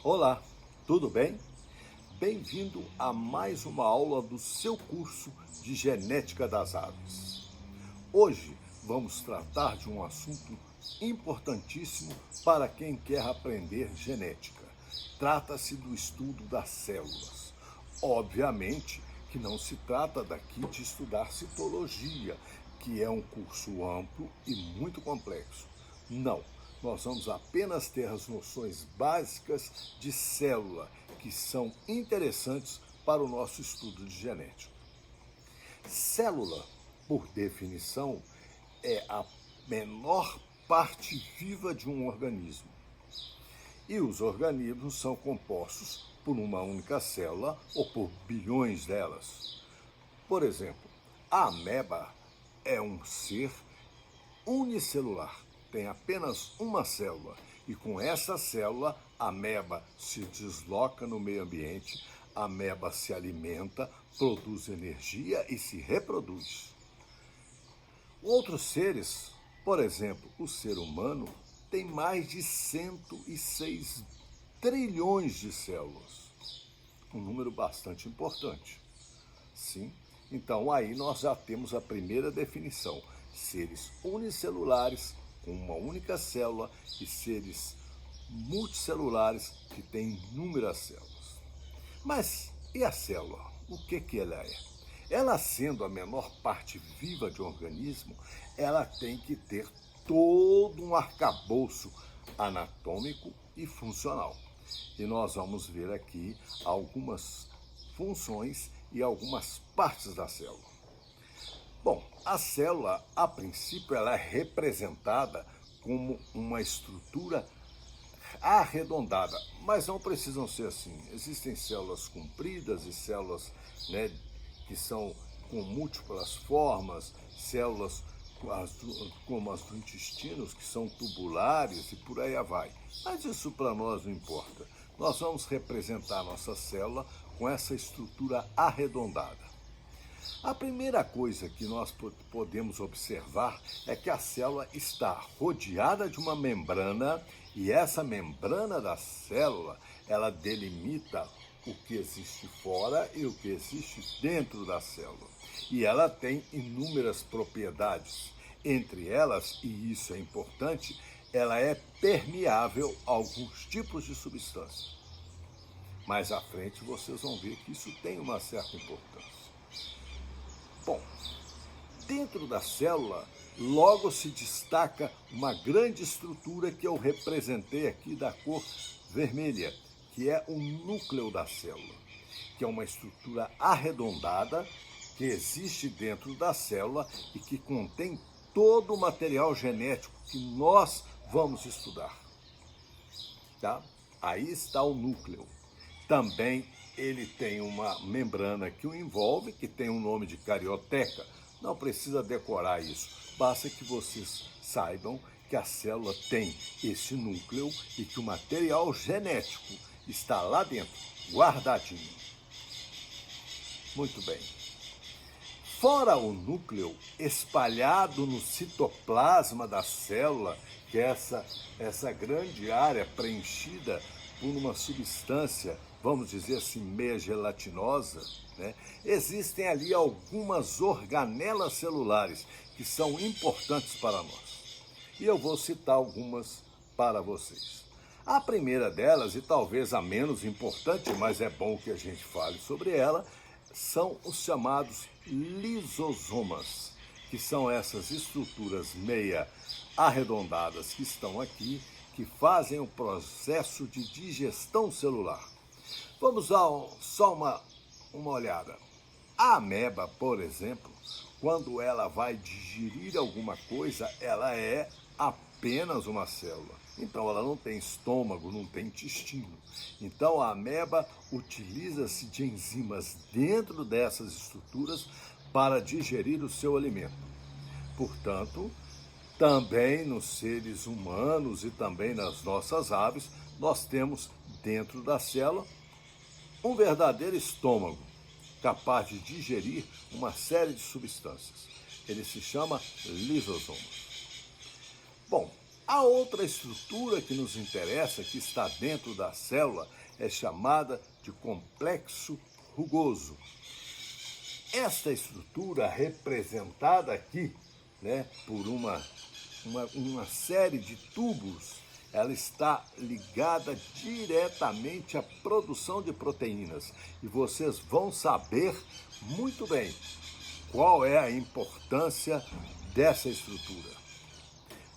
Olá, tudo bem? Bem-vindo a mais uma aula do seu curso de Genética das Aves. Hoje vamos tratar de um assunto importantíssimo para quem quer aprender genética. Trata-se do estudo das células. Obviamente que não se trata daqui de estudar citologia, que é um curso amplo e muito complexo. Não, nós vamos apenas ter as noções básicas de célula, que são interessantes para o nosso estudo de genética. Célula, por definição, é a menor parte viva de um organismo. E os organismos são compostos por uma única célula ou por bilhões delas. Por exemplo, a ameba é um ser unicelular, tem apenas uma célula e com essa célula a ameba se desloca no meio ambiente, a ameba se alimenta, produz energia e se reproduz. Outros seres, por exemplo, o ser humano, tem mais de 106 trilhões de células, um número bastante importante. Sim, então aí nós já temos a primeira definição: seres unicelulares com uma única célula e seres multicelulares que têm inúmeras células. Mas e a célula? O que ela é? Ela, sendo a menor parte viva de um organismo, ela tem que ter todo um arcabouço anatômico e funcional. E nós vamos ver aqui algumas funções e algumas partes da célula. Bom, a célula, a princípio, ela é representada como uma estrutura arredondada, mas não precisam ser assim. Existem células compridas e células, que são com múltiplas formas, células como as do intestino, que são tubulares e por aí vai. Mas isso para nós não importa. Nós vamos representar a nossa célula com essa estrutura arredondada. A primeira coisa que nós podemos observar é que a célula está rodeada de uma membrana e essa membrana da célula, ela delimita o que existe fora e o que existe dentro da célula. E ela tem inúmeras propriedades. Entre elas, e isso é importante, ela é permeável a alguns tipos de substância. Mais à frente vocês vão ver que isso tem uma certa importância. Bom, dentro da célula, logo se destaca uma grande estrutura que eu representei aqui da cor vermelha, que é o núcleo da célula, que é uma estrutura arredondada que existe dentro da célula e que contém todo o material genético que nós vamos estudar. Tá? Aí está o núcleo. Também ele tem uma membrana que o envolve, que tem um nome de carioteca. Não precisa decorar isso, basta que vocês saibam que a célula tem esse núcleo e que o material genético está lá dentro, guardadinho. Muito bem. Fora o núcleo, espalhado no citoplasma da célula, que é essa grande área preenchida por uma substância, vamos dizer assim, meia gelatinosa, existem ali algumas organelas celulares que são importantes para nós. E eu vou citar algumas para vocês. A primeira delas, e talvez a menos importante, mas é bom que a gente fale sobre ela, são os chamados lisosomas, que são essas estruturas meia arredondadas que estão aqui, que fazem o processo de digestão celular. Vamos dar só uma olhada. A ameba, por exemplo, quando ela vai digerir alguma coisa, ela é apenas uma célula. Então ela não tem estômago, não tem intestino. Então a ameba utiliza-se de enzimas dentro dessas estruturas para digerir o seu alimento. Portanto, também nos seres humanos e também nas nossas aves, nós temos dentro da célula um verdadeiro estômago, capaz de digerir uma série de substâncias. Ele se chama lisosoma. Bom, A outra estrutura que nos interessa, que está dentro da célula, é chamada de complexo rugoso. Esta estrutura representada aqui, né, por uma série de tubos, ela está ligada diretamente à produção de proteínas. E vocês vão saber muito bem qual é a importância dessa estrutura.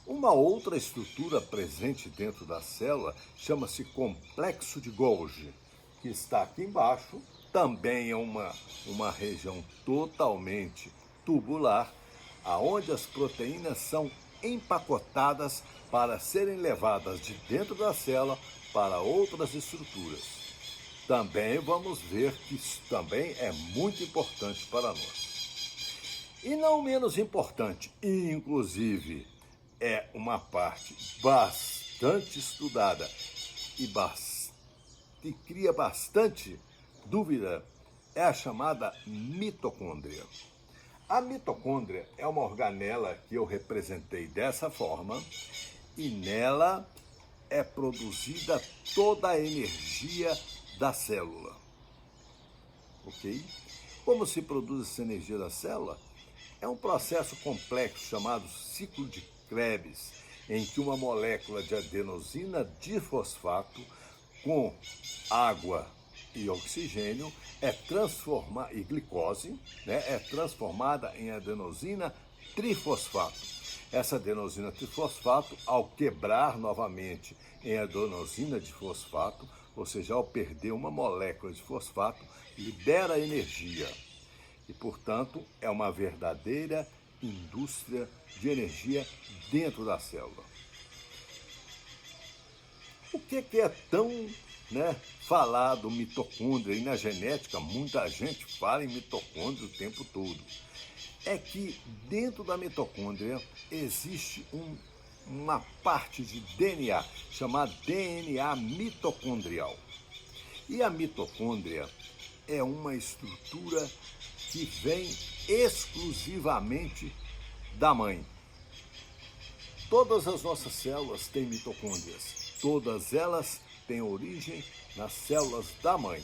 Uma outra estrutura presente dentro da célula chama-se complexo de Golgi, que está aqui embaixo. Também é uma região totalmente tubular, aonde as proteínas são empacotadas para serem levadas de dentro da célula para outras estruturas. Também vamos ver que isso também é muito importante para nós. E não menos importante, e inclusive é uma parte bastante estudada e cria bastante dúvida, é a chamada mitocôndria. A mitocôndria é uma organela que eu representei dessa forma e nela é produzida toda a energia da célula. Ok? Como se produz essa energia da célula? É um processo complexo chamado ciclo de Krebs, em que uma molécula de adenosina difosfato com água e oxigênio e glicose, né, é transformada em adenosina trifosfato. Essa adenosina trifosfato, ao quebrar novamente em adenosina difosfato, ou seja, ao perder uma molécula de fosfato, libera energia. E, portanto, é uma verdadeira indústria de energia dentro da célula. O que é tão falado mitocôndria? E na genética muita gente fala em mitocôndria o tempo todo. É que dentro da mitocôndria existe uma parte de DNA chamada DNA mitocondrial. E a mitocôndria é uma estrutura que vem exclusivamente da mãe. Todas as nossas células têm mitocôndrias. Todas elas têm origem nas células da mãe.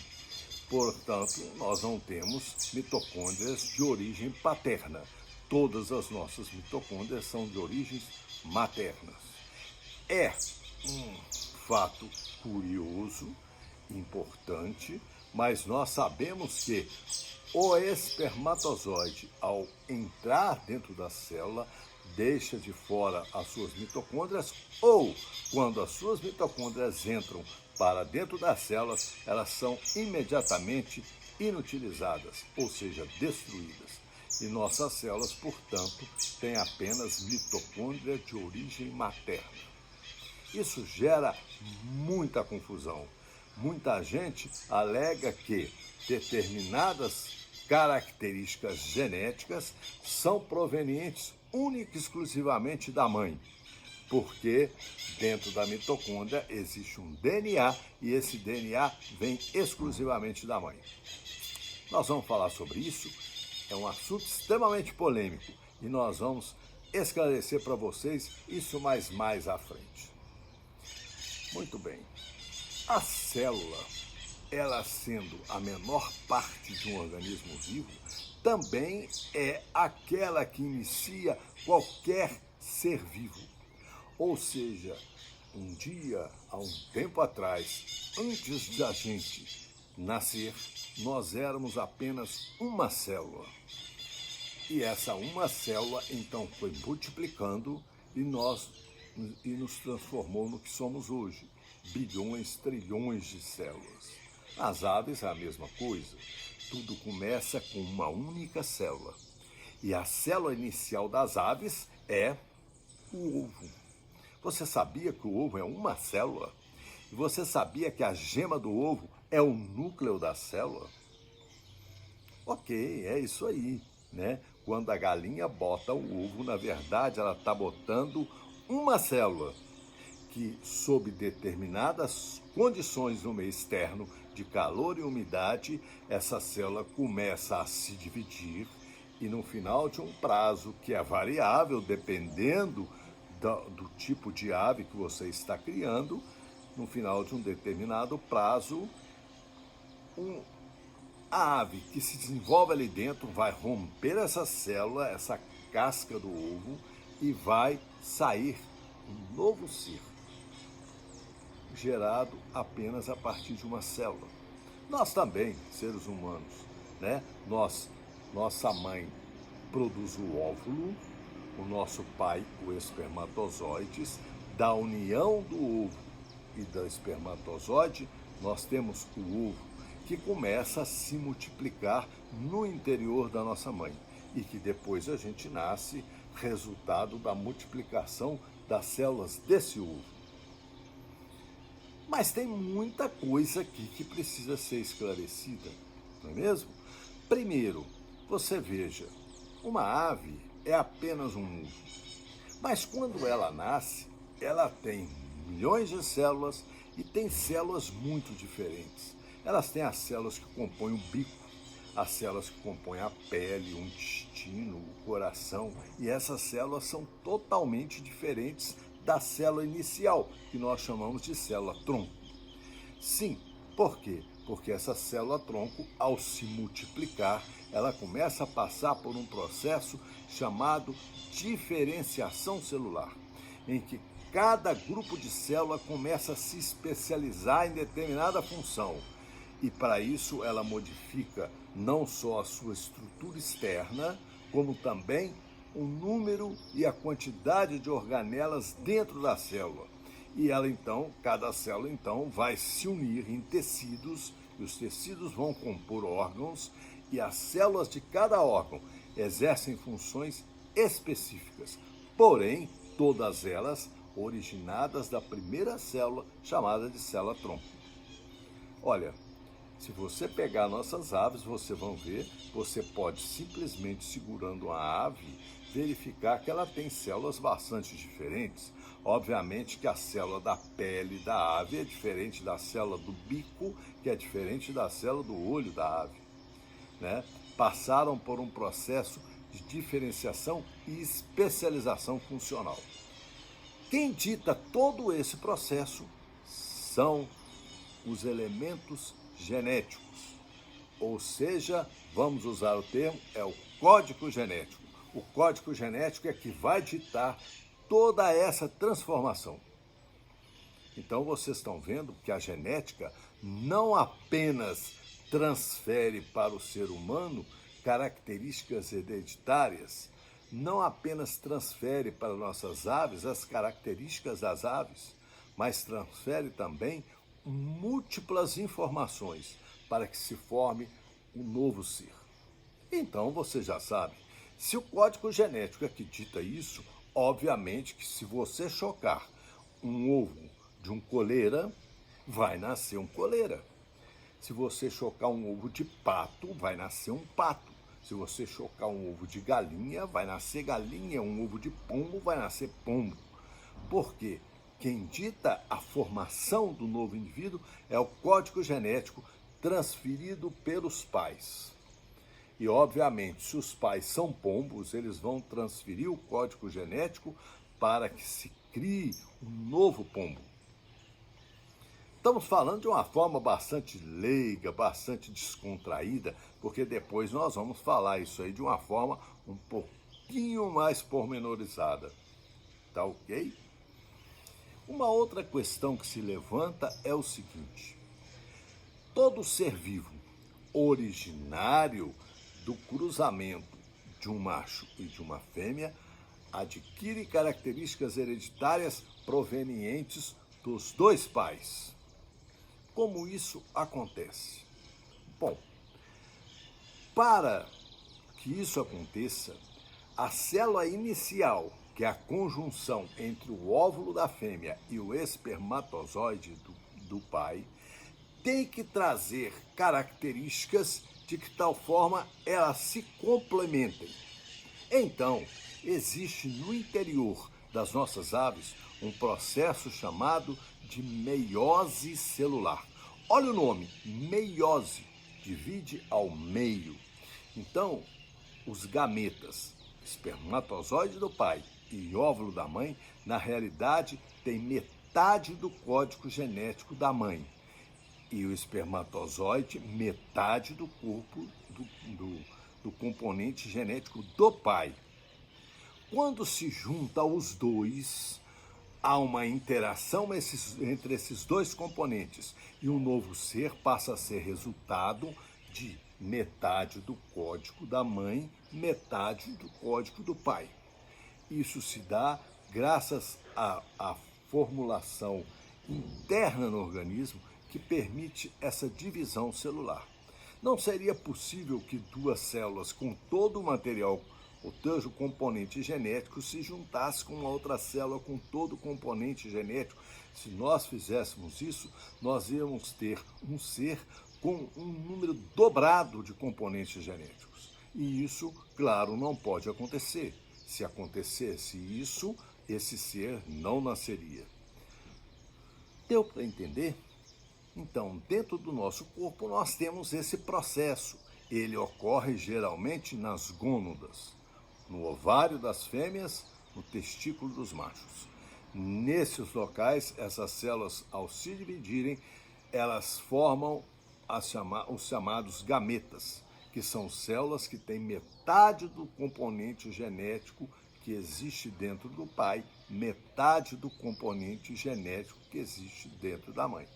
Portanto, nós não temos mitocôndrias de origem paterna. Todas as nossas mitocôndrias são de origens maternas. É um fato curioso, importante, mas nós sabemos que o espermatozoide, ao entrar dentro da célula, deixa de fora as suas mitocôndrias, ou quando as suas mitocôndrias entram para dentro das células, elas são imediatamente inutilizadas, ou seja, destruídas. E nossas células, portanto, têm apenas mitocôndria de origem materna. Isso gera muita confusão. Muita gente alega que determinadas características genéticas são provenientes única e exclusivamente da mãe, porque dentro da mitocôndria existe um DNA e esse DNA vem exclusivamente da mãe. Nós vamos falar sobre isso, é um assunto extremamente polêmico e nós vamos esclarecer para vocês isso mais à frente. Muito bem, a célula, ela sendo a menor parte de um organismo vivo, também é aquela que inicia qualquer ser vivo. Ou seja, um dia, há um tempo atrás, antes da gente nascer, nós éramos apenas uma célula. E essa uma célula, então, foi multiplicando e nos transformou no que somos hoje. Bilhões, trilhões de células. As aves é a mesma coisa. Tudo começa com uma única célula. E a célula inicial das aves é o ovo. Você sabia que o ovo é uma célula? E você sabia que a gema do ovo é o núcleo da célula? Ok, é isso aí, né? Quando a galinha bota o ovo, na verdade ela está botando uma célula que, sob determinadas condições no meio externo, de calor e umidade, essa célula começa a se dividir e no final de um prazo que é variável, dependendo do tipo de ave que você está criando. No final de um determinado prazo, a ave que se desenvolve ali dentro vai romper essa célula, essa casca do ovo, e vai sair um novo ser, gerado apenas a partir de uma célula. Nós também, seres humanos, né? Nossa mãe produz o óvulo, o nosso pai, o espermatozoides. Da união do ovo e do espermatozoide, nós temos o ovo, que começa a se multiplicar no interior da nossa mãe e que depois a gente nasce resultado da multiplicação das células desse ovo. Mas tem muita coisa aqui que precisa ser esclarecida, não é mesmo? Primeiro, você veja, uma ave é apenas um ovo, mas quando ela nasce, ela tem milhões de células e tem células muito diferentes. Elas têm as células que compõem o bico, as células que compõem a pele, o intestino, o coração, e essas células são totalmente diferentes da célula inicial, que nós chamamos de célula-tronco. Sim, por quê? Porque essa célula-tronco, ao se multiplicar, ela começa a passar por um processo chamado diferenciação celular, em que cada grupo de célula começa a se especializar em determinada função. E para isso ela modifica não só a sua estrutura externa, como também o número e a quantidade de organelas dentro da célula. E ela então, cada célula então vai se unir em tecidos, e os tecidos vão compor órgãos, e as células de cada órgão exercem funções específicas, porém todas elas originadas da primeira célula, chamada de célula-tronco. Olha, se você pegar nossas aves, você pode simplesmente segurando a ave, verificar que ela tem células bastante diferentes. Obviamente que a célula da pele da ave é diferente da célula do bico, que é diferente da célula do olho da ave, né? Passaram por um processo de diferenciação e especialização funcional. Quem dita todo esse processo são os elementos genéticos, ou seja, vamos usar o termo, é o código genético. O código genético é que vai ditar toda essa transformação. Então vocês estão vendo que a genética não apenas transfere para o ser humano características hereditárias, não apenas transfere para nossas aves as características das aves, mas transfere também múltiplas informações para que se forme um novo ser. Então você já sabe, se o código genético é que dita isso, obviamente que se você chocar um ovo de um coleira, vai nascer um coleira. Se você chocar um ovo de pato, vai nascer um pato. Se você chocar um ovo de galinha, vai nascer galinha. Um ovo de pombo, vai nascer pombo. Por quê? Quem dita a formação do novo indivíduo é o código genético transferido pelos pais. E, obviamente, se os pais são pombos, eles vão transferir o código genético para que se crie um novo pombo. Estamos falando de uma forma bastante leiga, bastante descontraída, porque depois nós vamos falar isso aí de uma forma um pouquinho mais pormenorizada. Tá ok? Uma outra questão que se levanta é o seguinte: todo ser vivo originário do cruzamento de um macho e de uma fêmea adquire características hereditárias provenientes dos dois pais. Como isso acontece? Bom, para que isso aconteça, a célula inicial, que é a conjunção entre o óvulo da fêmea e o espermatozoide do pai, tem que trazer características de que tal forma elas se complementem. Então, existe no interior das nossas aves um processo chamado de meiose celular. Olha o nome, meiose, divide ao meio. Então, os gametas, espermatozoide do pai e óvulo da mãe, na realidade, tem metade do código genético da mãe. E o espermatozoide, metade do corpo do componente genético do pai. Quando se junta os dois, há uma interação entre esses dois componentes e um novo ser passa a ser resultado de metade do código da mãe, metade do código do pai. Isso se dá graças à formulação interna no organismo que permite essa divisão celular. Não seria possível que duas células com todo o material, ou seja, o componente genético, se juntasse com uma outra célula com todo o componente genético. Se nós fizéssemos isso, nós íamos ter um ser com um número dobrado de componentes genéticos. E isso, claro, não pode acontecer. Se acontecesse isso, esse ser não nasceria. Deu para entender? Então, dentro do nosso corpo, nós temos esse processo. Ele ocorre geralmente nas gônadas, no ovário das fêmeas, no testículo dos machos. Nesses locais, essas células, ao se dividirem, elas formam os chamados gametas, que são células que têm metade do componente genético que existe dentro do pai, metade do componente genético que existe dentro da mãe.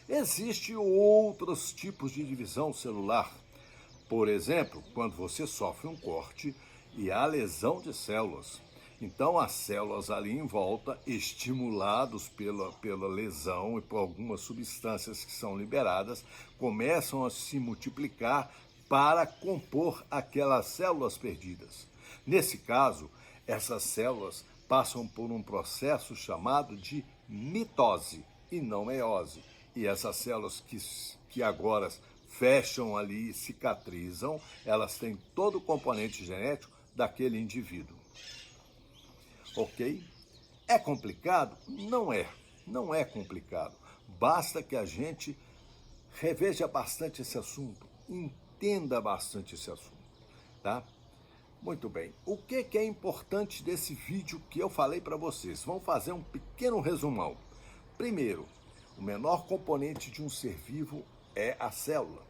Existem outros tipos de divisão celular. Por exemplo, quando você sofre um corte e há lesão de células. Então, as células ali em volta, estimulados pela lesão e por algumas substâncias que são liberadas, começam a se multiplicar para compor aquelas células perdidas. Nesse caso, essas células passam por um processo chamado de mitose e não meiose. E essas células que agora fecham ali e cicatrizam, elas têm todo o componente genético daquele indivíduo. Ok? É complicado? Não é. Não é complicado. Basta que a gente reveja bastante esse assunto, entenda bastante esse assunto, tá? Muito bem. O que é importante desse vídeo que eu falei para vocês? Vamos fazer um pequeno resumão. Primeiro, o menor componente de um ser vivo é a célula.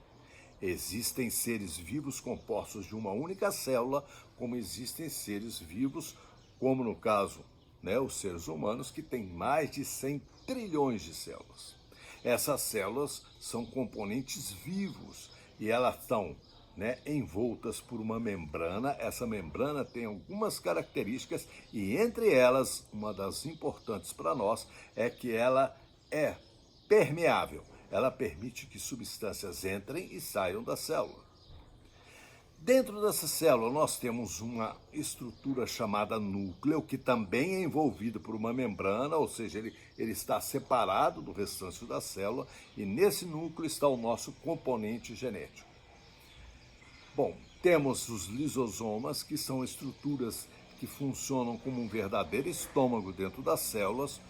Existem seres vivos compostos de uma única célula, como existem seres vivos, como no caso, os seres humanos, que têm mais de 100 trilhões de células. Essas células são componentes vivos e elas estão envoltas por uma membrana. Essa membrana tem algumas características e, entre elas, uma das importantes para nós é que ela é permeável. Ela permite que substâncias entrem e saiam da célula. Dentro dessa célula, nós temos uma estrutura chamada núcleo, que também é envolvido por uma membrana, ou seja, ele está separado do restante da célula, e nesse núcleo está o nosso componente genético. Bom, temos os lisosomas, que são estruturas que funcionam como um verdadeiro estômago dentro das células,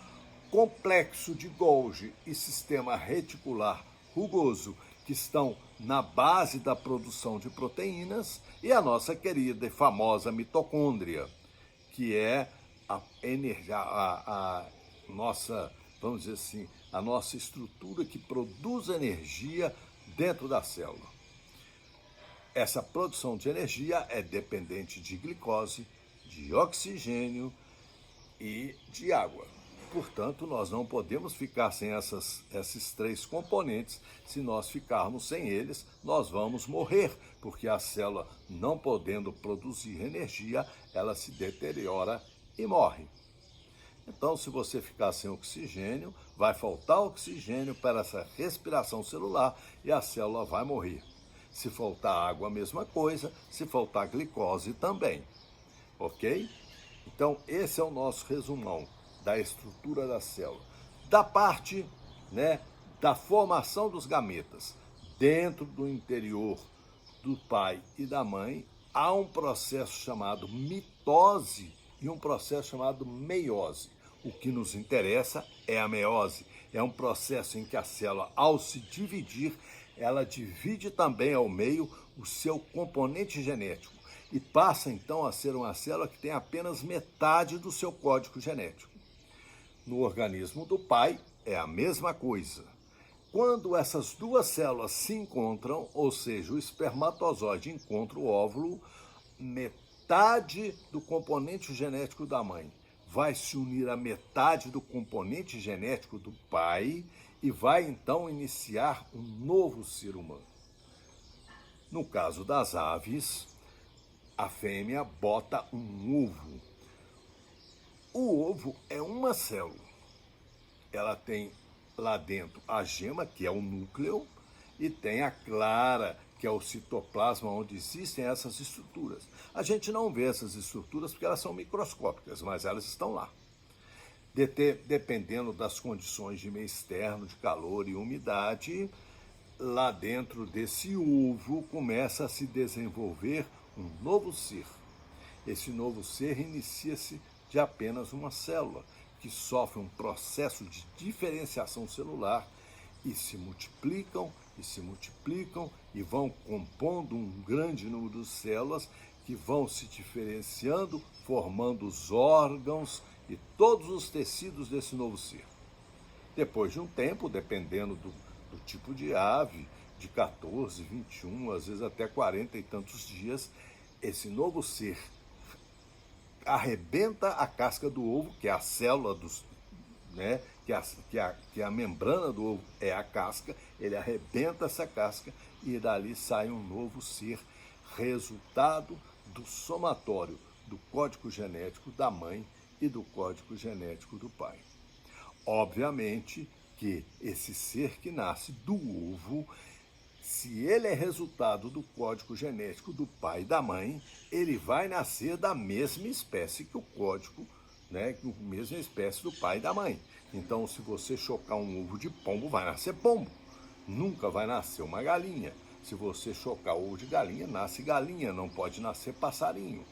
complexo de Golgi e sistema reticular rugoso, que estão na base da produção de proteínas, e a nossa querida e famosa mitocôndria, que é a nossa, vamos dizer assim, a nossa estrutura que produz energia dentro da célula. Essa produção de energia é dependente de glicose, de oxigênio e de água. Portanto, nós não podemos ficar sem esses três componentes. Se nós ficarmos sem eles, nós vamos morrer, porque a célula, não podendo produzir energia, ela se deteriora e morre. Então, se você ficar sem oxigênio, vai faltar oxigênio para essa respiração celular e a célula vai morrer. Se faltar água, a mesma coisa. Se faltar glicose, também. Ok? Então, esse é o nosso resumão da estrutura da célula. Da parte, da formação dos gametas, dentro do interior do pai e da mãe, há um processo chamado mitose e um processo chamado meiose. O que nos interessa é a meiose. É um processo em que a célula, ao se dividir, ela divide também ao meio o seu componente genético e passa então a ser uma célula que tem apenas metade do seu código genético. No organismo do pai é a mesma coisa. Quando essas duas células se encontram, ou seja, o espermatozoide encontra o óvulo, metade do componente genético da mãe vai se unir à metade do componente genético do pai e vai então iniciar um novo ser humano. No caso das aves, a fêmea bota um ovo. O ovo é uma célula. Ela tem lá dentro a gema, que é o núcleo, e tem a clara, que é o citoplasma, onde existem essas estruturas. A gente não vê essas estruturas porque elas são microscópicas, mas elas estão lá. Dependendo das condições de meio externo, de calor e umidade, lá dentro desse ovo começa a se desenvolver um novo ser. Esse novo ser inicia-se de apenas uma célula, que sofre um processo de diferenciação celular e se multiplicam e vão compondo um grande número de células que vão se diferenciando, formando os órgãos e todos os tecidos desse novo ser. Depois de um tempo, dependendo do tipo de ave, de 14, 21, às vezes até 40 e tantos dias, esse novo ser arrebenta a casca do ovo, que é a célula dos, né, que a membrana do ovo é a casca, ele arrebenta essa casca e dali sai um novo ser, resultado do somatório do código genético da mãe e do código genético do pai. Obviamente que esse ser que nasce do ovo, se ele é resultado do código genético do pai e da mãe, ele vai nascer da mesma espécie que o código, né, a mesma espécie do pai e da mãe. Então, se você chocar um ovo de pombo, vai nascer pombo. Nunca vai nascer uma galinha. Se você chocar ovo de galinha, nasce galinha, não pode nascer passarinho.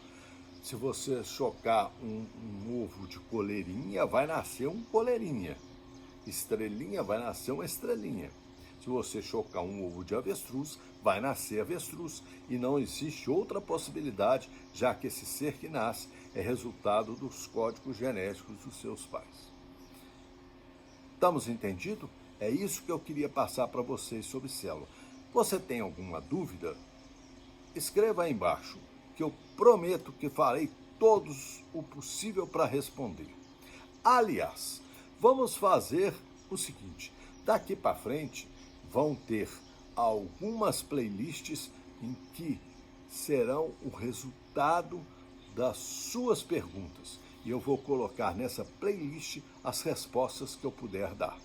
Se você chocar um ovo de coleirinha, vai nascer um coleirinha. Estrelinha, vai nascer uma estrelinha. Se você chocar um ovo de avestruz, vai nascer avestruz. E não existe outra possibilidade, já que esse ser que nasce é resultado dos códigos genéticos dos seus pais. Estamos entendidos? É isso que eu queria passar para vocês sobre célula. Você tem alguma dúvida? Escreva aí embaixo, que eu prometo que farei todos o possível para responder. Aliás, vamos fazer o seguinte, daqui para frente vão ter algumas playlists em que serão o resultado das suas perguntas. E eu vou colocar nessa playlist as respostas que eu puder dar.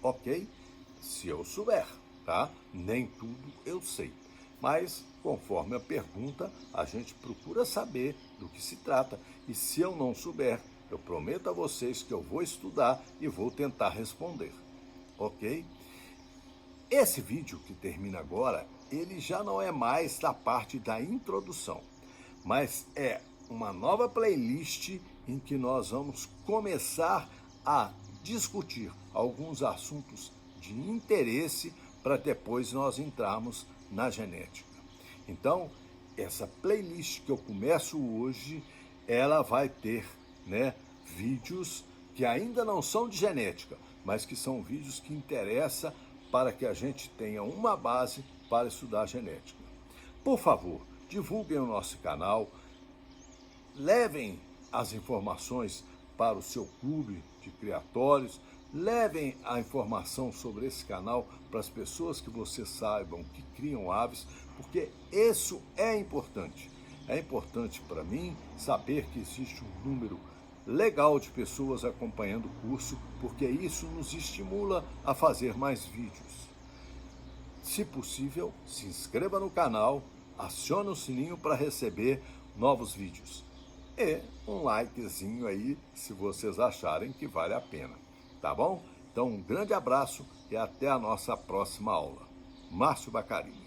Ok? Se eu souber, tá? Nem tudo eu sei. Mas, conforme a pergunta, a gente procura saber do que se trata. E se eu não souber, eu prometo a vocês que eu vou estudar e vou tentar responder. Ok? Esse vídeo que termina agora, ele já não é mais da parte da introdução, mas é uma nova playlist em que nós vamos começar a discutir alguns assuntos de interesse para depois nós entrarmos na genética. Então, essa playlist que eu começo hoje, ela vai ter, né, vídeos que ainda não são de genética, mas que são vídeos que interessam para que a gente tenha uma base para estudar genética. Por favor, divulguem o nosso canal, levem as informações para o seu clube de criatórios, levem a informação sobre esse canal para as pessoas que vocês saibam que criam aves, porque isso é importante. É importante para mim saber que existe um número legal de pessoas acompanhando o curso, porque isso nos estimula a fazer mais vídeos. Se possível, se inscreva no canal, acione o sininho para receber novos vídeos. E um likezinho aí, se vocês acharem que vale a pena. Tá bom? Então, um grande abraço e até a nossa próxima aula. Márcio Bacarini.